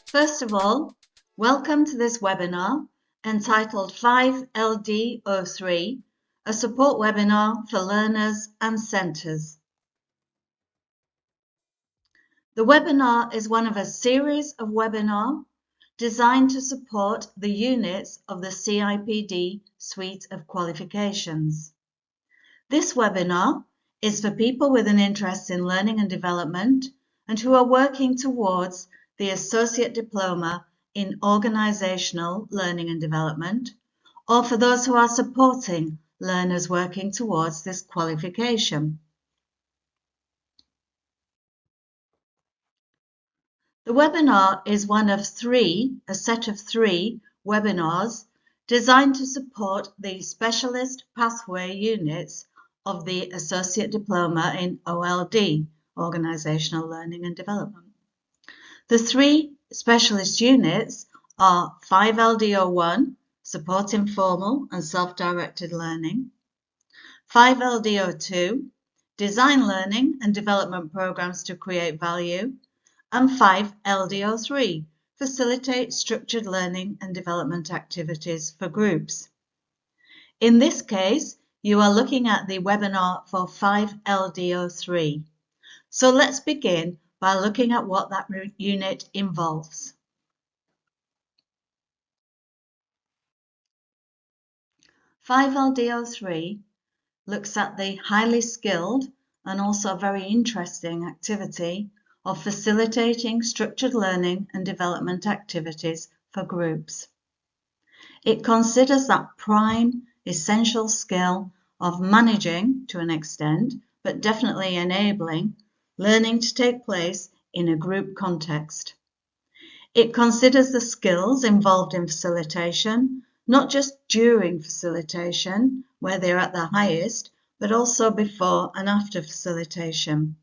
First of all, welcome to this webinar entitled 5LD03, a support webinar for learners and centres. The webinar is one of a series of webinars designed to support the units of the CIPD suite of qualifications. This webinar is for people with an interest in learning and development and who are working towards the Associate Diploma in Organisational Learning and Development, or for those who are supporting learners working towards this qualification. The webinar is a set of three webinars designed to support the specialist pathway units of the Associate Diploma in OLD, Organisational Learning and Development. The three specialist units are 5LD01, Supporting Formal and Self-Directed Learning, 5LD02, Design Learning and Development Programs to Create Value, and 5LD03, Facilitate Structured Learning and Development Activities for Groups. In this case, you are looking at the webinar for 5LD03. So let's begin by looking at what that unit involves. 5LD03 looks at the highly skilled and also very interesting activity of facilitating structured learning and development activities for groups. It considers that prime essential skill of managing, to an extent, but definitely enabling, learning to take place in a group context. It considers the skills involved in facilitation, not just during facilitation, where they're at their highest, but also before and after facilitation.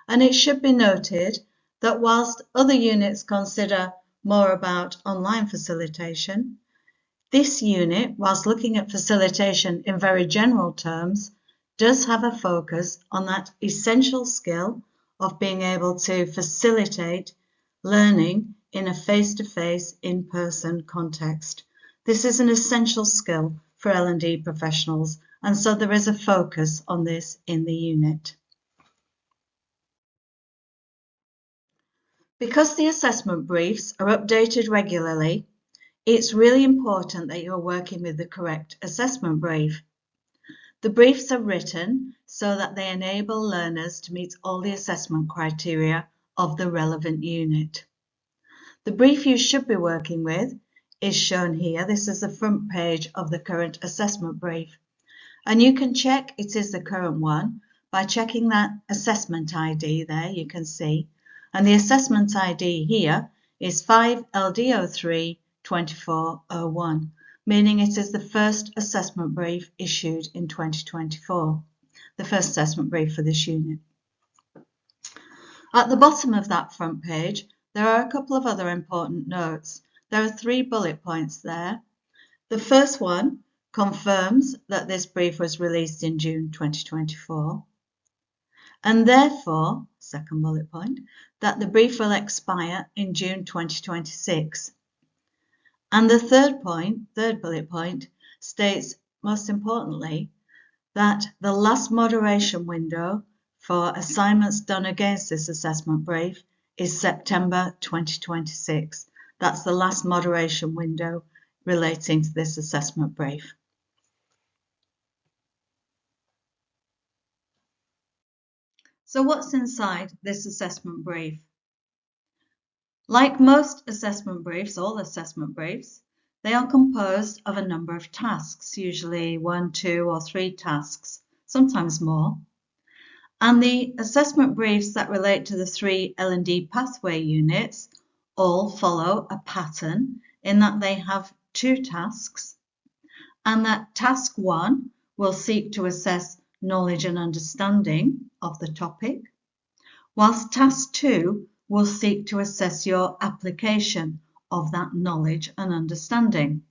And it should be noted that whilst other units consider more about online facilitation, this unit, whilst looking at facilitation in very general terms, does have a focus on that essential skill of being able to facilitate learning in a face-to-face, in-person context. This is an essential skill for L&D professionals, and so there is a focus on this in the unit. Because the assessment briefs are updated regularly, it's really important that you're working with the correct assessment brief. The briefs are written so that they enable learners to meet all the assessment criteria of the relevant unit. The brief you should be working with is shown here. This is the front page of the current assessment brief. And you can check it is the current one by checking that assessment ID there, you can see. And the assessment ID here is 5LD03 2401, meaning it is the first assessment brief issued in 2024, the first assessment brief for this unit. At the bottom of that front page, there are a couple of other important notes. There are 3 bullet points there. The first one confirms that this brief was released in June 2024, and therefore, second bullet point, that the brief will expire in June 2026. And the third bullet point, states, most importantly, that the last moderation window for assignments done against this assessment brief is September 2026. That's the last moderation window relating to this assessment brief. So what's inside this assessment brief? Like most assessment briefs, all assessment briefs, they are composed of a number of tasks, usually 1, 2, or 3 tasks, sometimes more. And the assessment briefs that relate to the 3 L&D pathway units all follow a pattern in that they have 2 tasks, and that task 1 will seek to assess knowledge and understanding of the topic, whilst task 2 will seek to assess your application of that knowledge and understanding.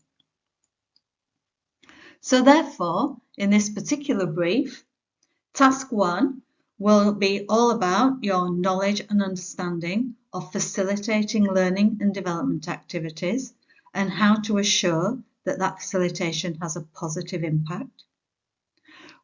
So therefore, in this particular brief, task 1 will be all about your knowledge and understanding of facilitating learning and development activities and how to assure that that facilitation has a positive impact.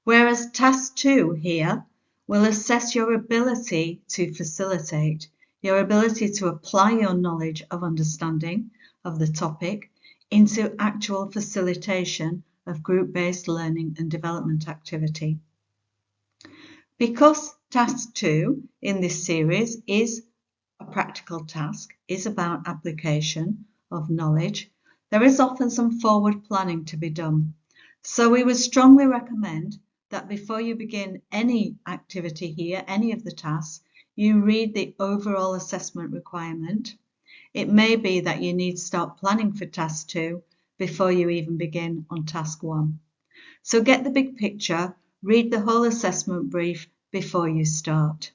Whereas task 2 here will assess your ability to facilitate, your ability to apply your knowledge of understanding of the topic into actual facilitation of group-based learning and development activity. Because task 2 in this series is a practical task, is about application of knowledge, there is often some forward planning to be done. So we would strongly recommend that before you begin any activity here, any of the tasks, you read the overall assessment requirement. It may be that you need to start planning for task 2 before you even begin on task 1. So get the big picture, read the whole assessment brief before you start.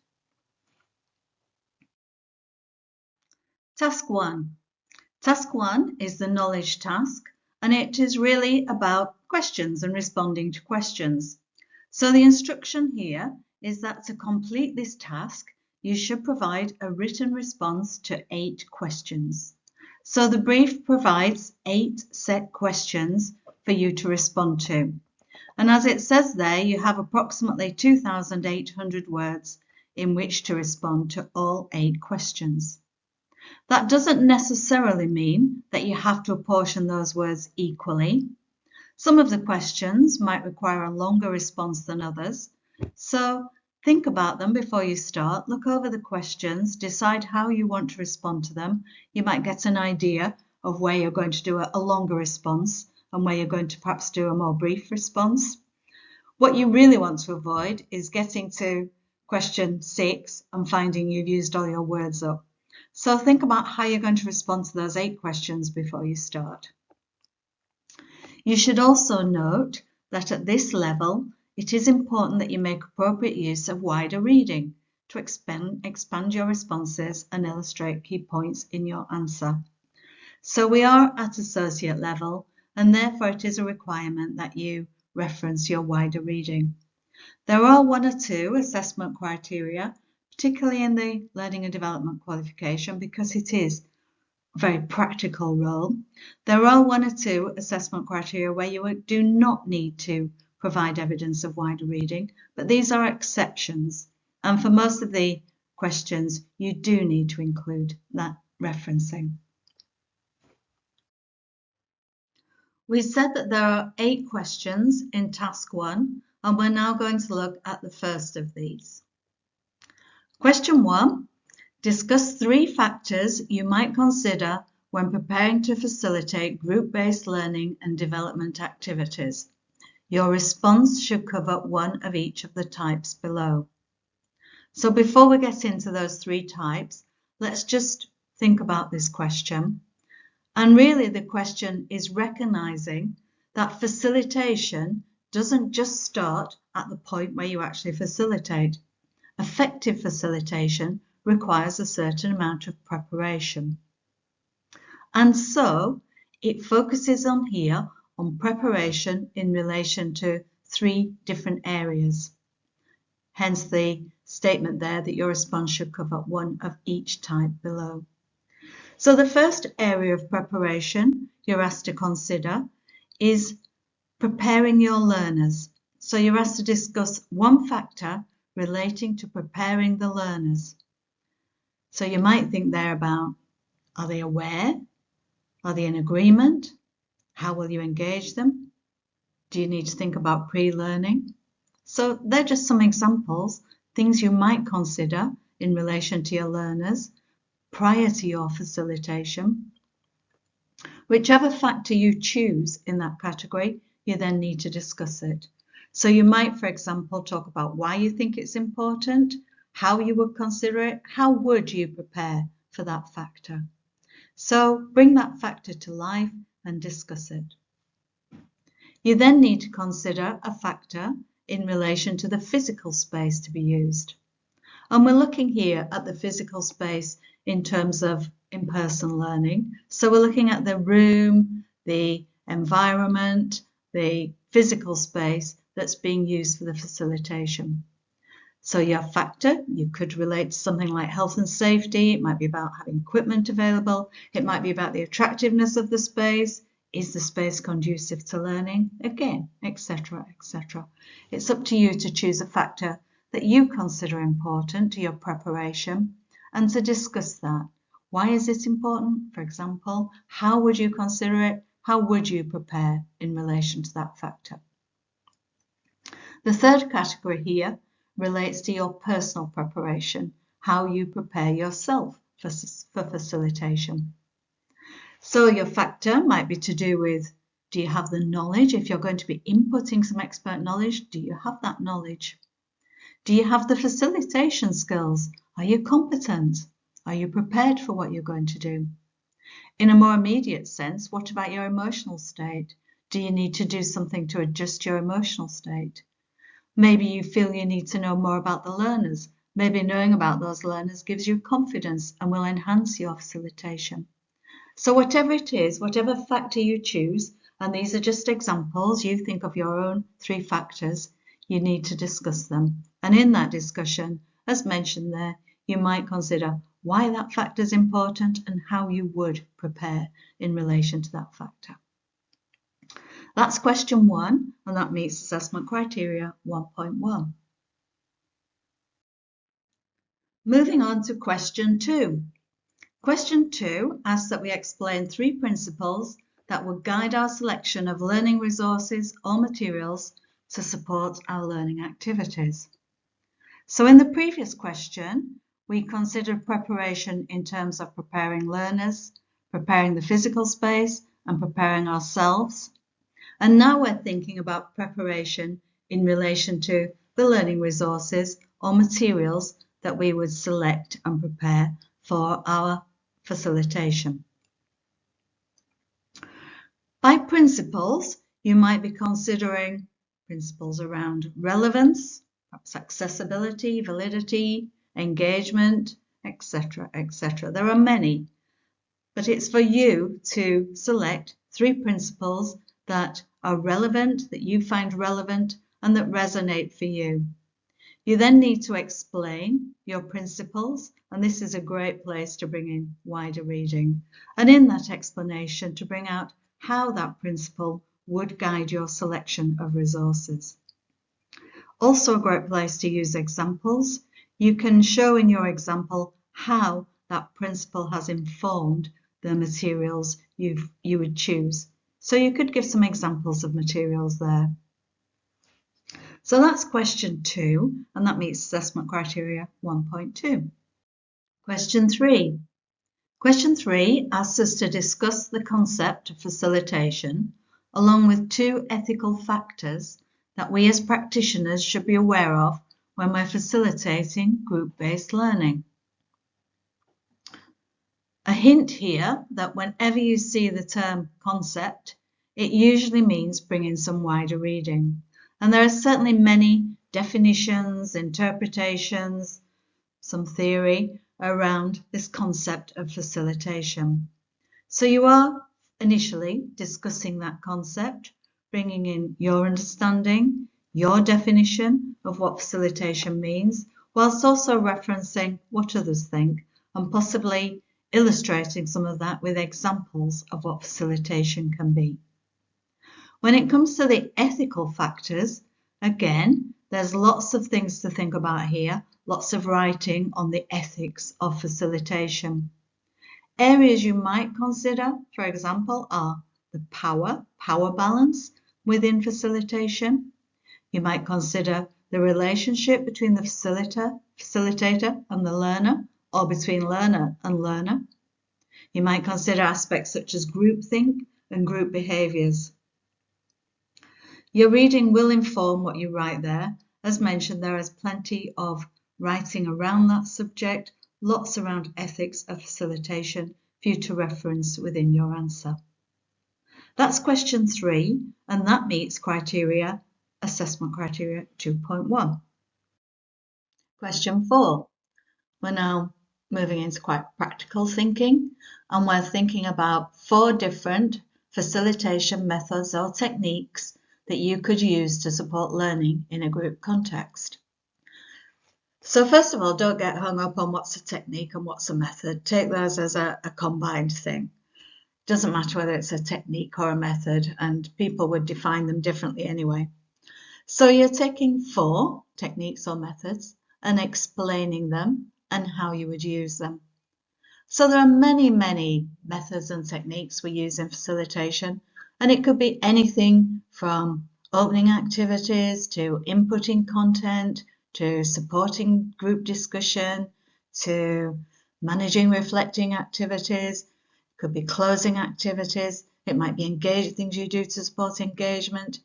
Task 1. Task 1 is the knowledge task, and it is really about questions and responding to questions. So the instruction here is that to complete this task, you should provide a written response to 8 questions. So the brief provides 8 set questions for you to respond to. And as it says there, you have approximately 2,800 words in which to respond to all 8 questions. That doesn't necessarily mean that you have to apportion those words equally. Some of the questions might require a longer response than others. So think about them before you start. Look over the questions, decide how you want to respond to them. You might get an idea of where you're going to do a longer response and where you're going to perhaps do a more brief response. What you really want to avoid is getting to question 6 and finding you've used all your words up. So think about how you're going to respond to those 8 questions before you start. You should also note that at this level, it is important that you make appropriate use of wider reading to expand your responses and illustrate key points in your answer. So we are at associate level, and therefore it is a requirement that you reference your wider reading. There are 1 or 2 assessment criteria, particularly in the learning and development qualification, because it is a very practical role. There are 1 or 2 assessment criteria where you do not need to provide evidence of wider reading, but these are exceptions. And for most of the questions, you do need to include that referencing. We said that there are 8 questions in task 1, and we're now going to look at the first of these. Question 1, discuss 3 factors you might consider when preparing to facilitate group-based learning and development activities. Your response should cover 1 of each of the types below. So before we get into those 3 types, let's just think about this question. And really the question is recognizing that facilitation doesn't just start at the point where you actually facilitate. Effective facilitation requires a certain amount of preparation. And so it focuses on here on preparation in relation to 3 different areas. Hence the statement there that your response should cover 1 of each type below. So the first area of preparation you're asked to consider is preparing your learners. So you're asked to discuss 1 factor relating to preparing the learners. So you might think there about, are they aware? Are they in agreement? How will you engage them? Do you need to think about pre-learning? So they're just some examples, things you might consider in relation to your learners prior to your facilitation. Whichever factor you choose in that category, you then need to discuss it. So you might, for example, talk about why you think it's important, how you would consider it, how would you prepare for that factor. So bring that factor to life and discuss it. You then need to consider a factor in relation to the physical space to be used. And we're looking here at the physical space in terms of in-person learning. So we're looking at the room, the environment, the physical space that's being used for the facilitation. So your factor, you could relate to something like health and safety. It might be about having equipment available. It might be about the attractiveness of the space. Is the space conducive to learning? Again, etc., etc. It's up to you to choose a factor that you consider important to your preparation and to discuss that. Why is it important? For example, how would you consider it? How would you prepare in relation to that factor? The third category here relates to your personal preparation, how you prepare yourself for facilitation. So your factor might be to do with, do you have the knowledge? If you're going to be inputting some expert knowledge, do you have that knowledge? Do you have the facilitation skills? Are you competent? Are you prepared for what you're going to do? In a more immediate sense, what about your emotional state? Do you need to do something to adjust your emotional state? Maybe you feel you need to know more about the learners. Maybe knowing about those learners gives you confidence and will enhance your facilitation. So whatever it is, whatever factor you choose, and these are just examples, you think of your own 3 factors, you need to discuss them. And in that discussion, as mentioned there, you might consider why that factor is important and how you would prepare in relation to that factor. That's question 1, and that meets assessment criteria 1.1. Moving on to question 2. Question 2 asks that we explain 3 principles that will guide our selection of learning resources or materials to support our learning activities. So in the previous question, we considered preparation in terms of preparing learners, preparing the physical space, and preparing ourselves. And now we're thinking about preparation in relation to the learning resources or materials that we would select and prepare for our facilitation. By principles, you might be considering principles around relevance, perhaps accessibility, validity, engagement, etc., etc. There are many, but it's for you to select 3 principles that are relevant, that you find relevant, and that resonate for you. You then need to explain your principles, and this is a great place to bring in wider reading. And in that explanation, to bring out how that principle would guide your selection of resources. Also a great place to use examples. You can show in your example how that principle has informed the materials you would choose. So you could give some examples of materials there. So that's question 2, and that meets assessment criteria 1.2. Question 3. Question 3 asks us to discuss the concept of facilitation along with 2 ethical factors that we as practitioners should be aware of when we're facilitating group-based learning. A hint here that whenever you see the term concept, it usually means bringing some wider reading. And there are certainly many definitions, interpretations, some theory around this concept of facilitation. So you are initially discussing that concept, bringing in your understanding, your definition of what facilitation means, whilst also referencing what others think and possibly illustrating some of that with examples of what facilitation can be. When it comes to the ethical factors, again, there's lots of things to think about here, lots of writing on the ethics of facilitation. Areas you might consider, for example, are the power balance within facilitation. You might consider the relationship between the facilitator and the learner, or between learner and learner. You might consider aspects such as groupthink and group behaviours. Your reading will inform what you write there. As mentioned, there is plenty of writing around that subject, lots around ethics of facilitation for you to reference within your answer. That's question 3, and that meets assessment criteria 2.1. Question 4. We're now moving into quite practical thinking, and we're thinking about 4 different facilitation methods or techniques that you could use to support learning in a group context. So first of all, don't get hung up on what's a technique and what's a method. Take those as a combined thing. Doesn't matter whether it's a technique or a method, and people would define them differently anyway. So you're taking 4 techniques or methods and explaining them and how you would use them. So there are many, many methods and techniques we use in facilitation, and it could be anything from opening activities to inputting content, to supporting group discussion, to managing reflecting activities. It could be closing activities. It might be things you do to support engagement.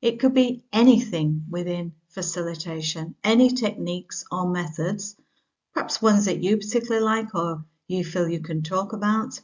It could be anything within facilitation, any techniques or methods, perhaps ones that you particularly like or you feel you can talk about,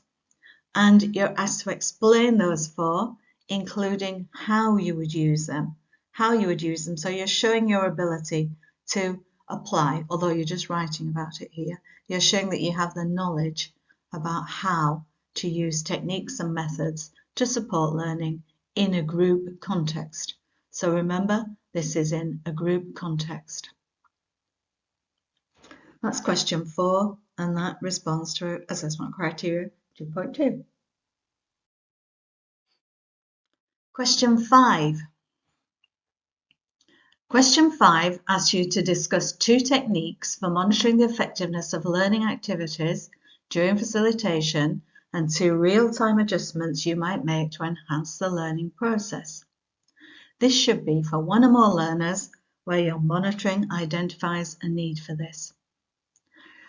and you're asked to explain those 4, including how you would use them. So you're showing your ability to apply, although you're just writing about it here. You're showing that you have the knowledge about how to use techniques and methods to support learning in a group context. So remember, this is in a group context. That's question 4, and that responds to assessment criteria 2.2. Question 5. Question 5 asks you to discuss 2 techniques for monitoring the effectiveness of learning activities during facilitation and 2 real-time adjustments you might make to enhance the learning process. This should be for 1 or more learners where your monitoring identifies a need for this.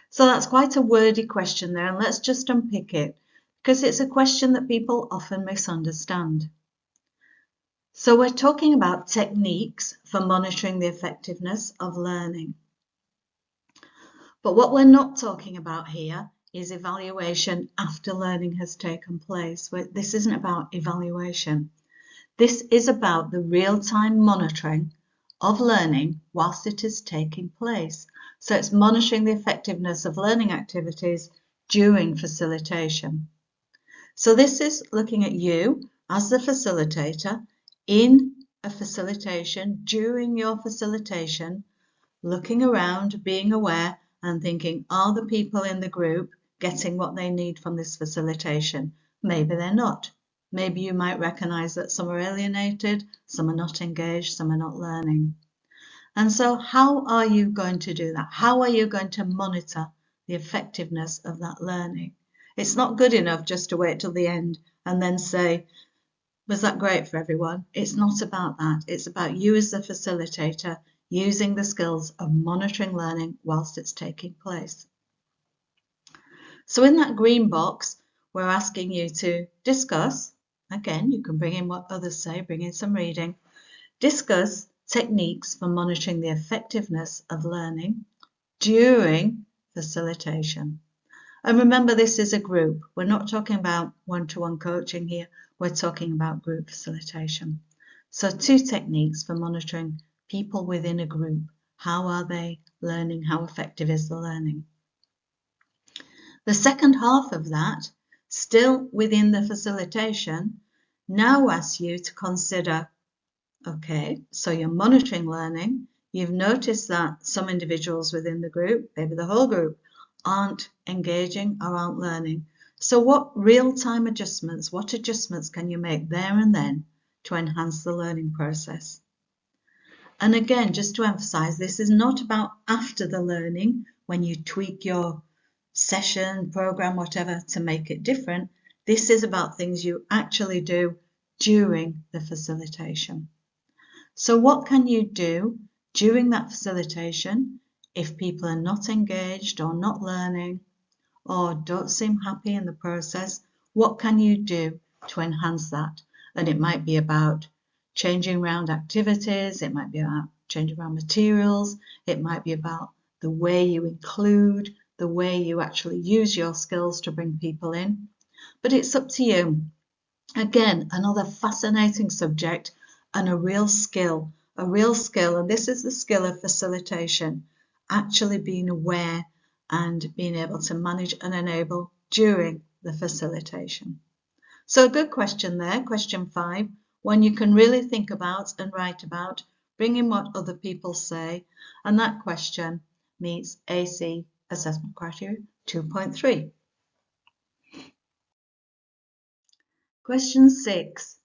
So that's quite a wordy question there, and let's just unpick it, because it's a question that people often misunderstand. So we're talking about techniques for monitoring the effectiveness of learning. But what we're not talking about here is evaluation after learning has taken place. This isn't about evaluation. This is about the real-time monitoring of learning whilst it is taking place. So it's monitoring the effectiveness of learning activities during facilitation. So this is looking at you as the facilitator in a facilitation, during your facilitation, looking around, being aware and thinking, are the people in the group getting what they need from this facilitation? Maybe they're not. Maybe you might recognize that some are alienated, some are not engaged, some are not learning. And so how are you going to do that? How are you going to monitor the effectiveness of that learning? It's not good enough just to wait till the end and then say, was that great for everyone? It's not about that. It's about you as the facilitator using the skills of monitoring learning whilst it's taking place. So in that green box, we're asking you to discuss, again, you can bring in what others say, bring in some reading, discuss techniques for monitoring the effectiveness of learning during facilitation. And remember, this is a group. We're not talking about one-to-one coaching here. We're talking about group facilitation. So 2 techniques for monitoring people within a group. How are they learning? How effective is the learning? The second half of that, still within the facilitation, now asks you to consider, okay, so you're monitoring learning. You've noticed that some individuals within the group, maybe the whole group, aren't engaging or aren't learning. So what real-time adjustments, what adjustments can you make there and then to enhance the learning process? And again, just to emphasize, this is not about after the learning, when you tweak your session, program, whatever, to make it different. This is about things you actually do during the facilitation. So what can you do during that facilitation if people are not engaged or not learning or don't seem happy in the process? What can you do to enhance that? And it might be about changing around activities, it might be about changing around materials, it might be about the way you include, the way you actually use your skills to bring people in. But it's up to you. Again, another fascinating subject and a real skill, and this is the skill of facilitation, actually being aware and being able to manage and enable during the facilitation. So a good question there, question 5, one you can really think about and write about, bring in what other people say, and that question, meets AC Assessment Criteria 2.3. Question 6.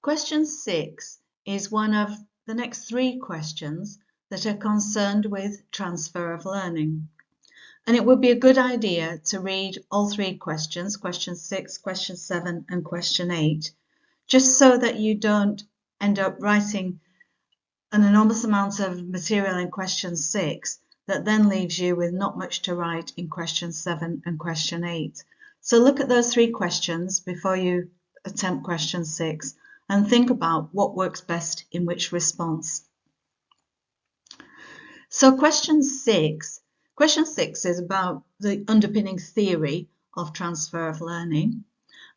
Question 6 is one of the next 3 questions that are concerned with transfer of learning. And it would be a good idea to read all 3 questions, question 6, question 7 and question 8, just so that you don't end up writing an enormous amount of material in question 6 that then leaves you with not much to write in question 7 and question 8. So look at those 3 questions before you attempt question 6 and think about what works best in which response. So question 6 is about the underpinning theory of transfer of learning.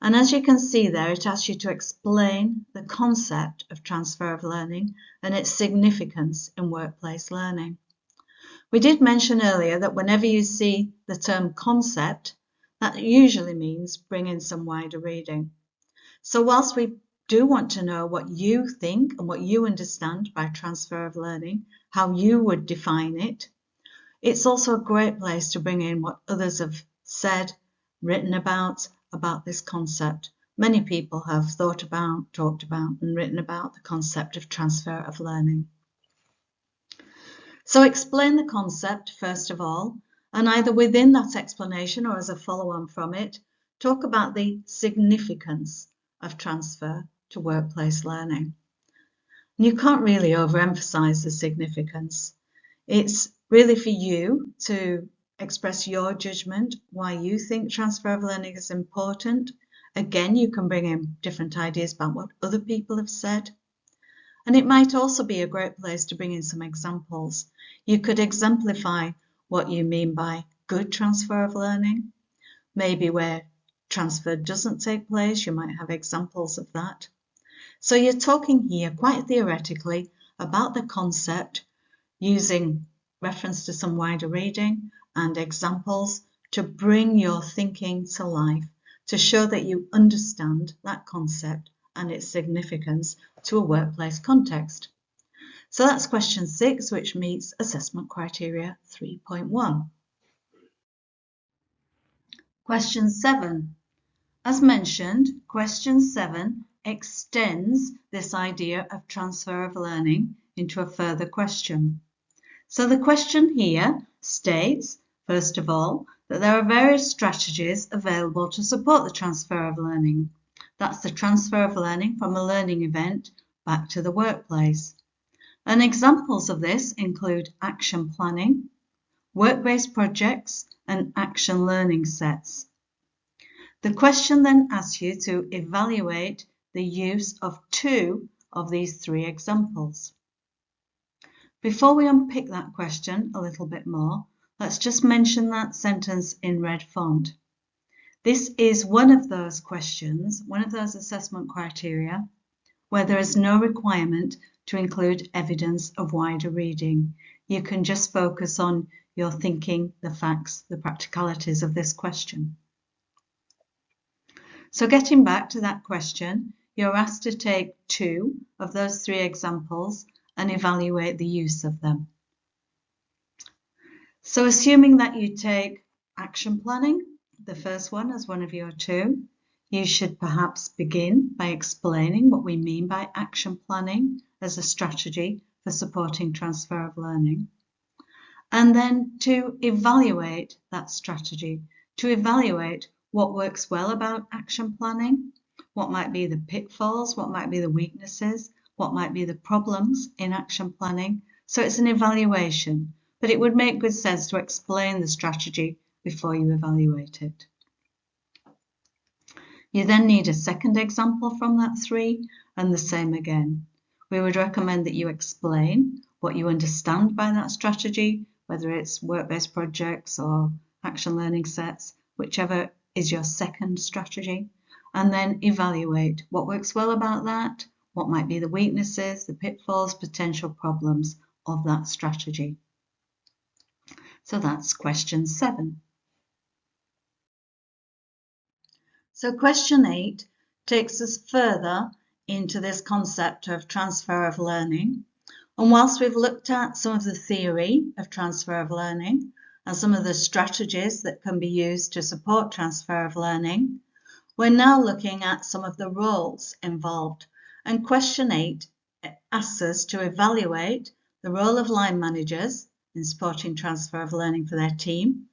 And as you can see there, it asks you to explain the concept of transfer of learning and its significance in workplace learning. We did mention earlier that whenever you see the term concept, that usually means bring in some wider reading. So whilst we do want to know what you think and what you understand by transfer of learning, how you would define it, it's also a great place to bring in what others have said, written about this concept. Many people have thought about, talked about and written about the concept of transfer of learning. So explain the concept first of all, and either within that explanation or as a follow-on from it, talk about the significance of transfer to workplace learning. And you can't really overemphasize the significance. It's really for you to express your judgment, why you think transfer of learning is important. Again, you can bring in different ideas about what other people have said. And it might also be a great place to bring in some examples. You could exemplify what you mean by good transfer of learning, maybe where transfer doesn't take place, you might have examples of that. So you're talking here quite theoretically about the concept using reference to some wider reading and examples to bring your thinking to life, to show that you understand that concept and its significance to a workplace context. So that's question 6, which meets assessment criteria 3.1. Question 7. As mentioned, question 7 extends this idea of transfer of learning into a further question. So the question here states, first of all, that there are various strategies available to support the transfer of learning. That's the transfer of learning from a learning event back to the workplace. And examples of this include action planning, work-based projects, and action learning sets. The question then asks you to evaluate the use of 2 of these 3 examples. Before we unpick that question a little bit more, let's just mention that sentence in red font. This is one of those questions, one of those assessment criteria, where there is no requirement to include evidence of wider reading. You can just focus on your thinking, the facts, the practicalities of this question. So getting back to that question, you're asked to take 2 of those 3 examples and evaluate the use of them. So assuming that you take action planning, the first one, as one of your 2, you should perhaps begin by explaining what we mean by action planning as a strategy for supporting transfer of learning. And then to evaluate that strategy, to evaluate what works well about action planning, what might be the pitfalls, what might be the weaknesses, what might be the problems in action planning. So it's an evaluation, but it would make good sense to explain the strategy before you evaluate it. You then need a second example from that 3, and the same again. We would recommend that you explain what you understand by that strategy, whether it's work-based projects or action learning sets, whichever is your second strategy, and then evaluate what works well about that, what might be the weaknesses, the pitfalls, potential problems of that strategy. So that's question 7. So question 8 takes us further into this concept of transfer of learning, And whilst we've looked at some of the theory of transfer of learning and some of the strategies that can be used to support transfer of learning, we're now looking at some of the roles involved. And question 8 asks us to evaluate the role of line managers in supporting transfer of learning for their team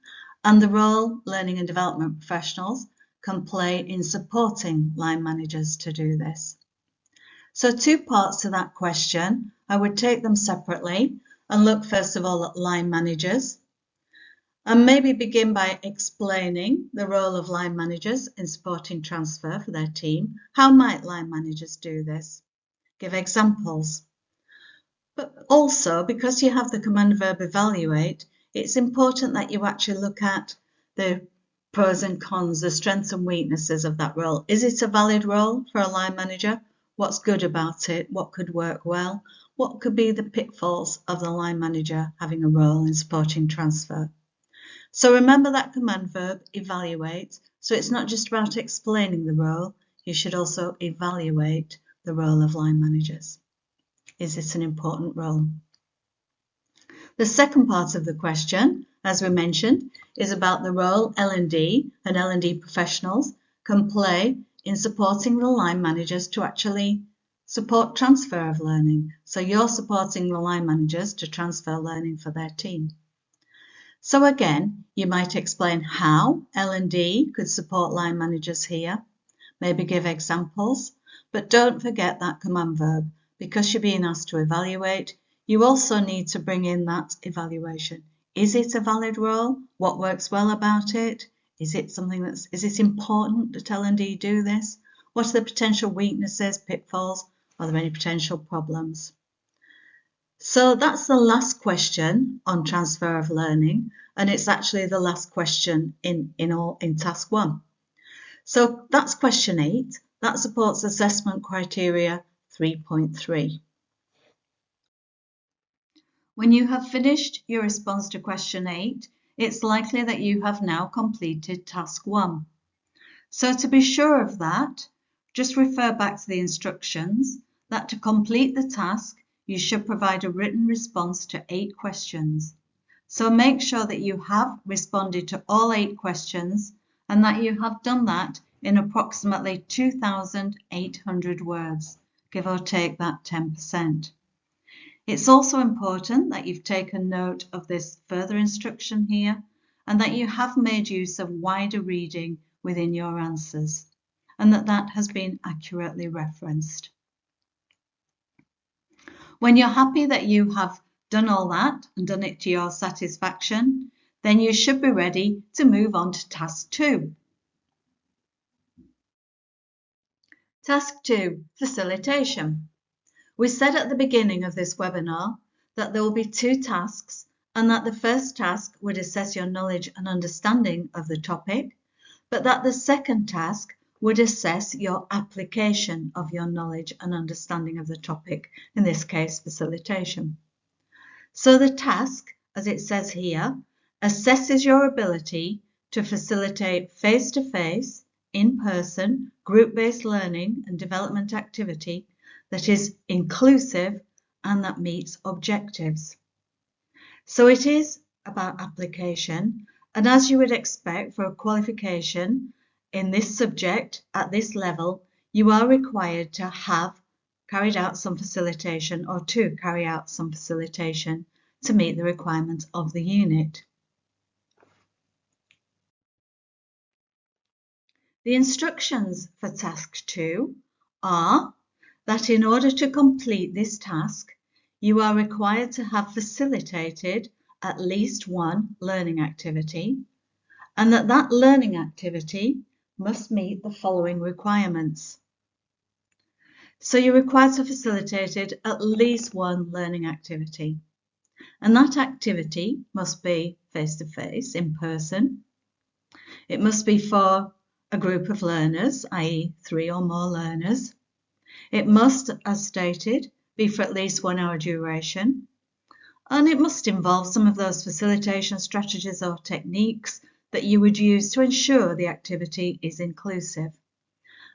and the role learning and development professionals can play in supporting line managers to do this. So 2 parts to that question. I would take them separately and look first of all at line managers and maybe begin by explaining the role of line managers in supporting transfer for their team. How might line managers do this? Give examples. But also, because you have the command verb evaluate, it's important that you actually look at the pros and cons, the strengths and weaknesses of that role. Is it a valid role for a line manager? What's good about it? What could work well? What could be the pitfalls of the line manager having a role in supporting transfer? So remember that command verb, evaluate. So it's not just about explaining the role, you should also evaluate the role of line managers. Is it an important role? The second part of the question, as we mentioned, is about the role L&D and L&D professionals can play in supporting the line managers to actually support transfer of learning. So you're supporting the line managers to transfer learning for their team. So again, you might explain how L&D could support line managers here, maybe give examples, but don't forget that command verb. Because you're being asked to evaluate, you also need to bring in that evaluation. Is it a valid role? What works well about it? Is it important that L&D do this? What are the potential weaknesses, pitfalls? Are there any potential problems? So that's the last question on transfer of learning, and it's actually the last question in task 1. So that's question 8. That supports assessment criteria 3.3. When you have finished your response to question 8, it's likely that you have now completed task 1. So to be sure of that, just refer back to the instructions that to complete the task, you should provide a written response to 8 questions. So make sure that you have responded to all 8 questions and that you have done that in approximately 2,800 words, give or take that 10%. It's also important that you've taken note of this further instruction here and that you have made use of wider reading within your answers and that has been accurately referenced. When you're happy that you have done all that and done it to your satisfaction, then you should be ready to move on to task 2. Task 2, facilitation. We said at the beginning of this webinar that there will be 2 tasks and that the first task would assess your knowledge and understanding of the topic, but that the second task would assess your application of your knowledge and understanding of the topic, in this case, facilitation. So the task, as it says here, assesses your ability to facilitate face-to-face, in-person, group-based learning and development activity that is inclusive and that meets objectives. So it is about application, and as you would expect for a qualification in this subject at this level, you are required to have carried out some facilitation or to carry out some facilitation to meet the requirements of the unit. The instructions for task 2 are that in order to complete this task, you are required to have facilitated at least one learning activity, and that learning activity must meet the following requirements. So you're required to facilitate at least one learning activity, and that activity must be face-to-face, in person. It must be for a group of learners, i.e. 3 or more learners. It must, as stated, be for at least 1 hour duration, and it must involve some of those facilitation strategies or techniques that you would use to ensure the activity is inclusive.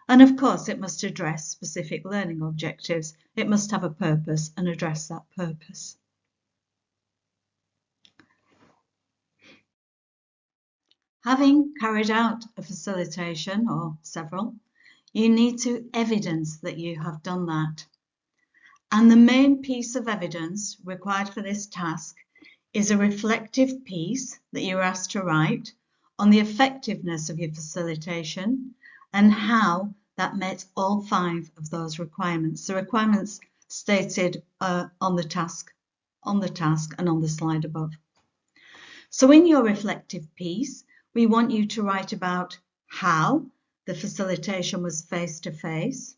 And of course, it must address specific learning objectives. It must have a purpose and address that purpose. Having carried out a facilitation or several, you need to evidence that you have done that. And the main piece of evidence required for this task is a reflective piece that you're asked to write on the effectiveness of your facilitation and how that met all 5 of those requirements. The requirements stated on the task and on the slide above. So in your reflective piece, we want you to write about how the facilitation was face-to-face.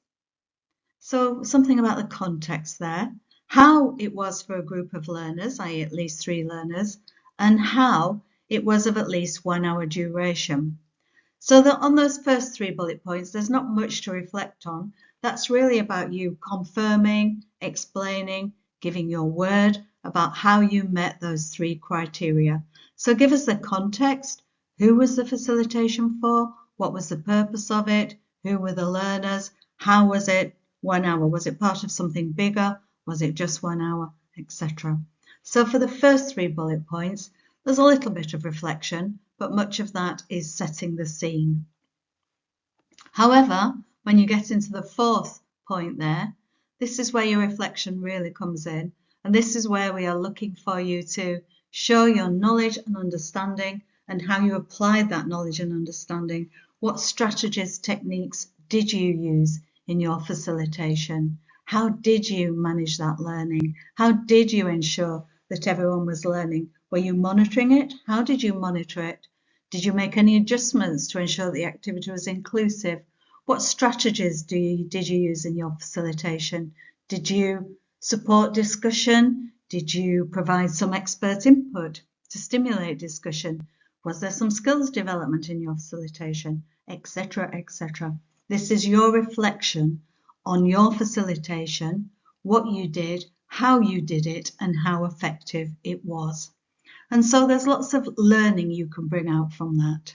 So something about the context there, how it was for a group of learners, i.e. at least 3 learners, and how it was of at least 1 hour duration. So that on those first 3 bullet points, there's not much to reflect on. That's really about you confirming, explaining, giving your word about how you met those 3 criteria. So give us the context. Who was the facilitation for? What was the purpose of it? Who were the learners? How was it? 1 hour. Was it part of something bigger? Was it just 1 hour? Etc. So for the first 3 bullet points, there's a little bit of reflection, but much of that is setting the scene. However, when you get into the 4th point there, this is where your reflection really comes in. And this is where we are looking for you to show your knowledge and understanding and how you applied that knowledge and understanding. What strategies, techniques did you use in your facilitation? How did you manage that learning? How did you ensure that everyone was learning? Were you monitoring it? How did you monitor it? Did you make any adjustments to ensure the activity was inclusive? What strategies did you use in your facilitation? Did you support discussion? Did you provide some expert input to stimulate discussion? Was there some skills development in your facilitation? Etc., etc. This is your reflection on your facilitation, what you did, how you did it, and how effective it was. And so there's lots of learning you can bring out from that.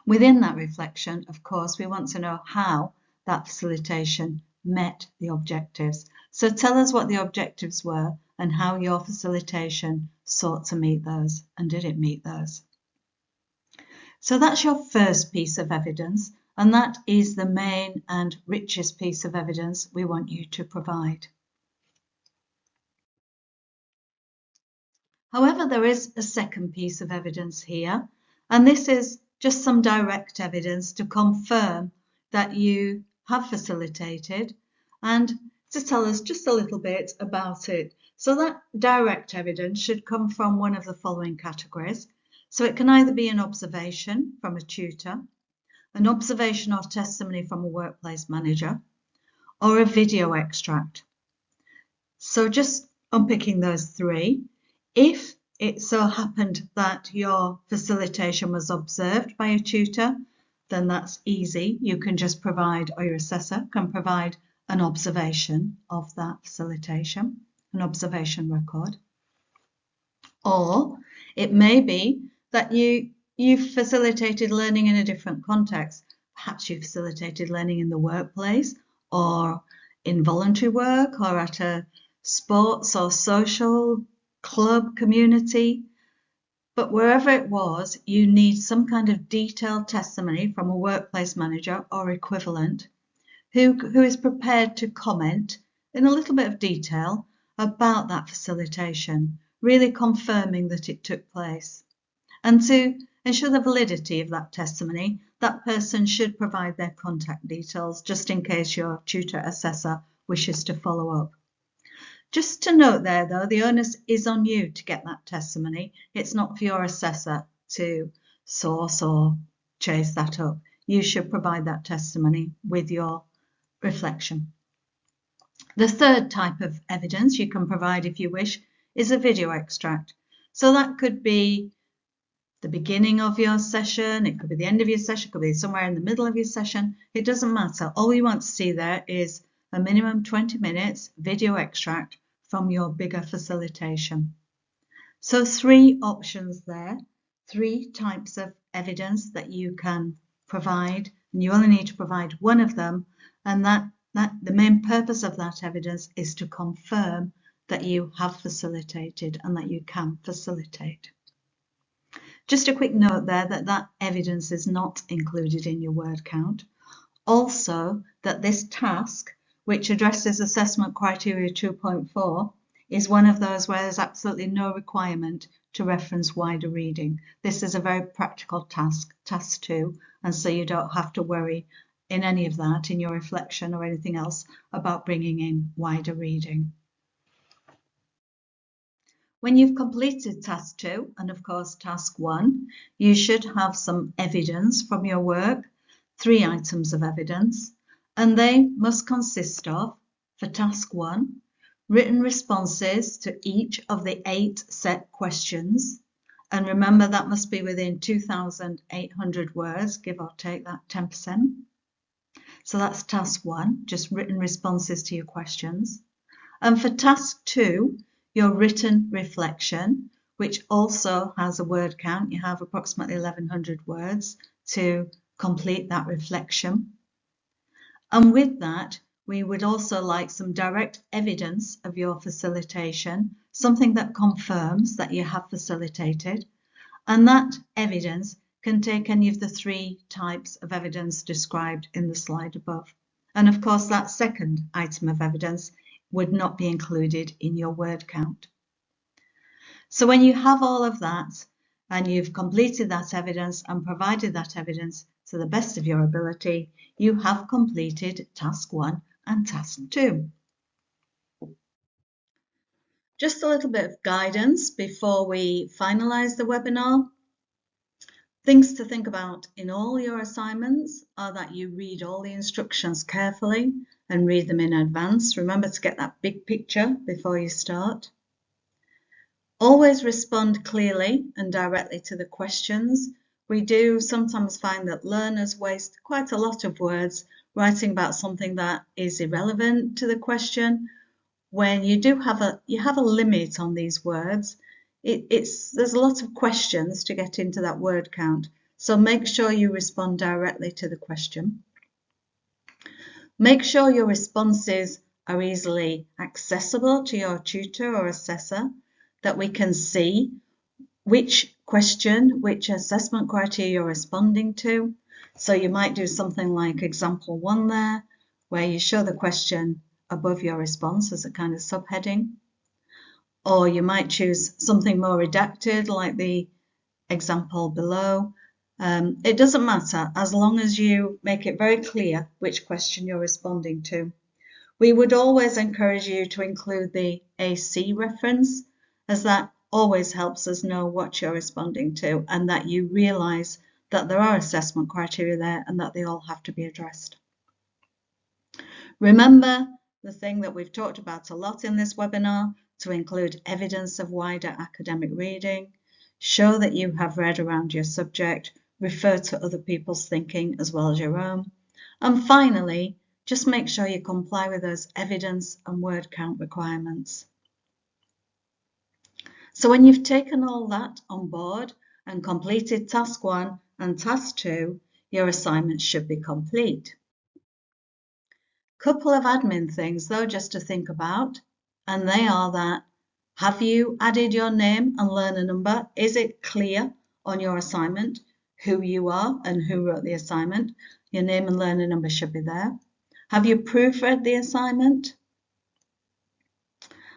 Within that reflection, of course, we want to know how that facilitation met the objectives. So tell us what the objectives were and how your facilitation sought to meet those, and did it meet those? So that's your first piece of evidence, and that is the main and richest piece of evidence we want you to provide. However, there is a second piece of evidence here, and this is just some direct evidence to confirm that you have facilitated and to tell us just a little bit about it. So that direct evidence should come from one of the following categories. So it can either be an observation from a tutor, an observation or testimony from a workplace manager, or a video extract. So just unpicking those 3, if it so happened that your facilitation was observed by a tutor, then that's easy. You can just provide, or your assessor can provide, an observation of that facilitation, an observation record. Or it may be that you've facilitated learning in a different context. Perhaps you facilitated learning in the workplace or in voluntary work or at a sports or social club community. But wherever it was, you need some kind of detailed testimony from a workplace manager or equivalent who is prepared to comment in a little bit of detail about that facilitation, really confirming that it took place. And to ensure the validity of that testimony, that person should provide their contact details just in case your tutor assessor wishes to follow up. Just to note there, though, the onus is on you to get that testimony. It's not for your assessor to source or chase that up. You should provide that testimony with your reflection. The third type of evidence you can provide, if you wish, is a video extract. So that could be the beginning of your session, it could be the end of your session, it could be somewhere in the middle of your session. It doesn't matter. All we want to see there is a minimum 20 minutes video extract from your bigger facilitation. So 3 options there, 3 types of evidence that you can provide and you only need to provide one of them, and that the main purpose of that evidence is to confirm that you have facilitated and that you can facilitate. Just a quick note there that evidence is not included in your word count. Also, that this task, which addresses assessment criteria 2.4, is one of those where there's absolutely no requirement to reference wider reading. This is a very practical task, task 2, and so you don't have to worry in any of that, in your reflection or anything else, about bringing in wider reading. When you've completed task 2 and of course task 1, you should have some evidence from your work, 3 items of evidence, and they must consist of, for task 1, written responses to each of the 8 set questions, and remember that must be within 2,800 words, give or take that 10%. So that's task 1, just written responses to your questions. And for task 2, your written reflection, which also has a word count. You have approximately 1,100 words to complete that reflection. And with that, we would also like some direct evidence of your facilitation, something that confirms that you have facilitated. And that evidence can take any of the 3 types of evidence described in the slide above. And of course, that second item of evidence would not be included in your word count. So when you have all of that and you've completed that evidence and provided that evidence to the best of your ability, you have completed task 1 and task 2. Just a little bit of guidance before we finalise the webinar. Things to think about in all your assignments are that you read all the instructions carefully and read them in advance. Remember to get that big picture before you start. Always respond clearly and directly to the questions. We do sometimes find that learners waste quite a lot of words writing about something that is irrelevant to the question. When you do have a limit on these words, there's a lot of questions to get into that word count. So make sure you respond directly to the question. Make sure your responses are easily accessible to your tutor or assessor, that we can see which question, which assessment criteria you're responding to. So you might do something like example 1 there, where you show the question above your response as a kind of subheading. Or you might choose something more redacted like the example below. It doesn't matter as long as you make it very clear which question you're responding to. We would always encourage you to include the AC reference, as that always helps us know what you're responding to and that you realise that there are assessment criteria there and that they all have to be addressed. Remember the thing that we've talked about a lot in this webinar, to include evidence of wider academic reading, show that you have read around your subject, refer to other people's thinking as well as your own, and finally, just make sure you comply with those evidence and word count requirements. So when you've taken all that on board and completed task 1 and task 2, your assignment should be complete. Couple of admin things though just to think about, and they are that, have you added your name and learner number? Is it clear on your assignment who you are and who wrote the assignment? Your name and learner number should be there. Have you proofread the assignment?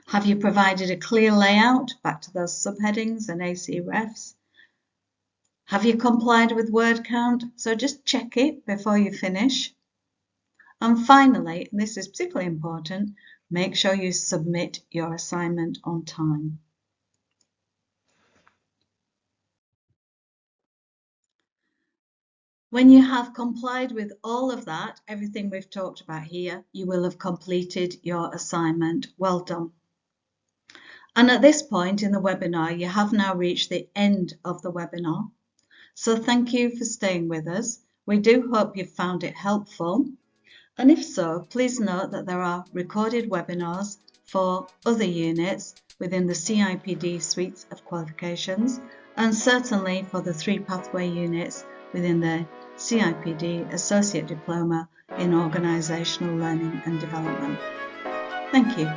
Have you provided a clear layout, back to those subheadings and AC refs? Have you complied with word count? So just check it before you finish. And finally, and this is particularly important, make sure you submit your assignment on time. When you have complied with all of that, everything we've talked about here, you will have completed your assignment. Well done. And at this point in the webinar, you have now reached the end of the webinar. So thank you for staying with us. We do hope you've found it helpful. And if so, please note that there are recorded webinars for other units within the CIPD suite of qualifications, and certainly for the 3 pathway units within the CIPD Associate Diploma in Organisational Learning and Development. Thank you.